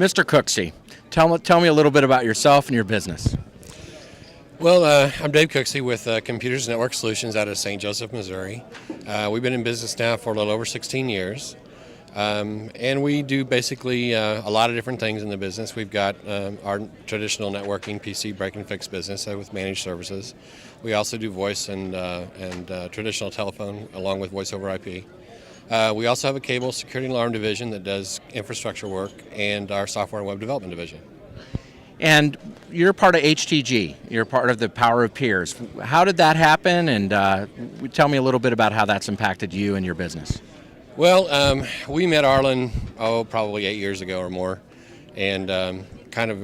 Mr. Cooksey, tell me a little bit about yourself and your business. Well, I'm Dave Cooksey with Computers Network Solutions out of St. Joseph, Missouri. We've been in business now for a little over 16 years. And we do basically a lot of different things in the business. We've got our traditional networking PC break and fix business with managed services. We also do voice and traditional telephone along with voice over IP. We also have a cable security and alarm division that does infrastructure work and our software and web development division. And you're part of HTG. You're part of the Power of Peers. How did that happen? And tell me a little bit about how that's impacted you and your business. Well, we met Arlen, probably 8 years ago or more, and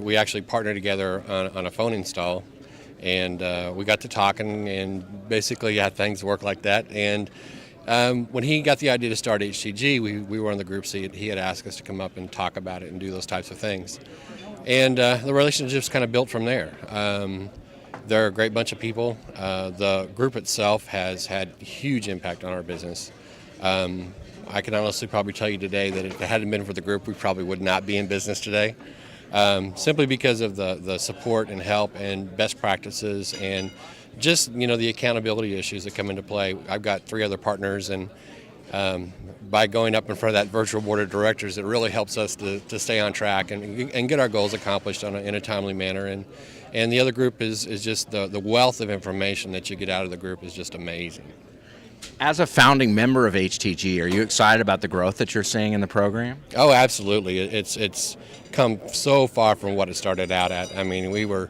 we actually partnered together on a phone install, and we got to talking and basically had things work like that. And when he got the idea to start HTG, we were on the group seat. He had asked us to come up and talk about it and do those types of things. And the relationship's kind of built from there. They're a great bunch of people. The group itself has had huge impact on our business. I can honestly probably tell you today that if it hadn't been for the group, we probably would not be in business today, simply because of the support and help and best practices and just, the accountability issues that come into play. I've got 3 other partners, and by going up in front of that virtual board of directors, it really helps us to stay on track and get our goals accomplished in a timely manner. And the other group is just the wealth of information that you get out of the group is just amazing. As a founding member of HTG, are you excited about the growth that you're seeing in the program? Oh, absolutely. It's come so far from what it started out at. I mean, we were,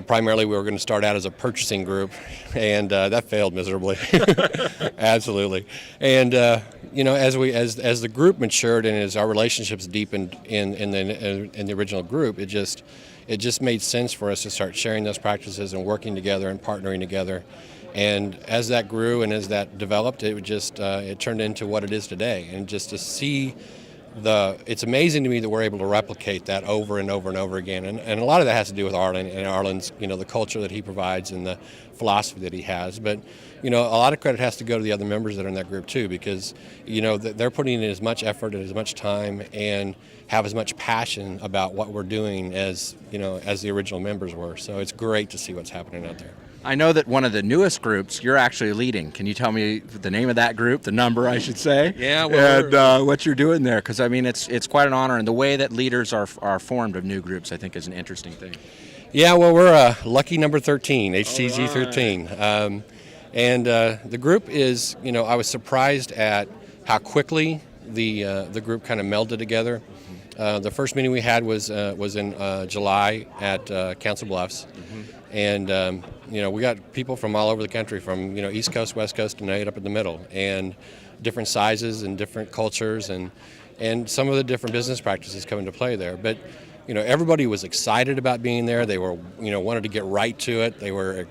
primarily we were going to start out as a purchasing group, and that failed miserably. Absolutely. And as the group matured and as our relationships deepened in the original group, it just made sense for us to start sharing those practices and working together and partnering together. And as that grew and as that developed, it turned into what it is today. And just to see it's amazing to me that we're able to replicate that over and over and over again. And a lot of that has to do with Arlen and Arlen's, the culture that he provides and the philosophy that he has. But, a lot of credit has to go to the other members that are in that group too, because, they're putting in as much effort and as much time and have as much passion about what we're doing as the original members were. So it's great to see what's happening out there. I know that one of the newest groups you're actually leading. Can you tell me the name of that group, the number, I should say? Yeah, well, and what you're doing there? Because it's quite an honor, and the way that leaders are formed of new groups, I think, is an interesting thing. Yeah, well, we're lucky number 13, HTG 13, and the group is. I was surprised at how quickly the group kind of melded together. The first meeting we had was in July at Council Bluffs. Mm-hmm. And, we got people from all over the country, from, East Coast, West Coast, and right up in the middle, and different sizes and different cultures and some of the different business practices come into play there. But, everybody was excited about being there. They were, wanted to get right to it. They were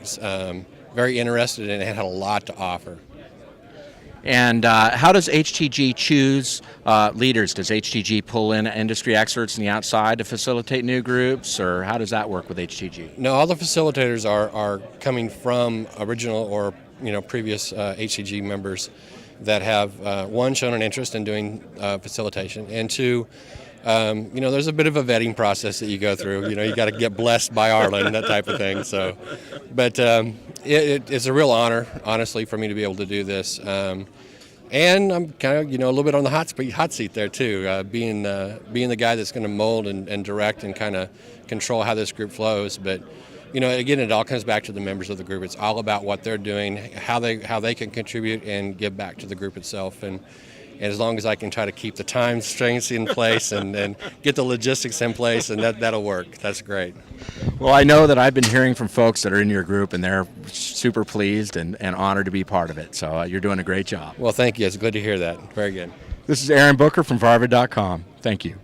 very interested and had a lot to offer. And how does HTG choose leaders? Does HTG pull in industry experts from the outside to facilitate new groups, or how does that work with HTG? No, all the facilitators are coming from original or previous HTG members that have one, shown an interest in doing facilitation, and two, there's a bit of a vetting process that you go through. You got to get blessed by Arlen, that type of thing. So, but it's a real honor, honestly, for me to be able to do this. And I'm kind of, a little bit on the hot seat there too, being the guy that's going to mold and direct and kind of control how this group flows. But, again, it all comes back to the members of the group. It's all about what they're doing, how they can contribute and give back to the group itself. And as long as I can try to keep the time constraints in place and get the logistics in place, and that'll work. That's great. Well, I know that I've been hearing from folks that are in your group, and they're super pleased and honored to be part of it. So you're doing a great job. Well, thank you. It's good to hear that. Very good. This is Aaron Booker from Varvid.com. Thank you.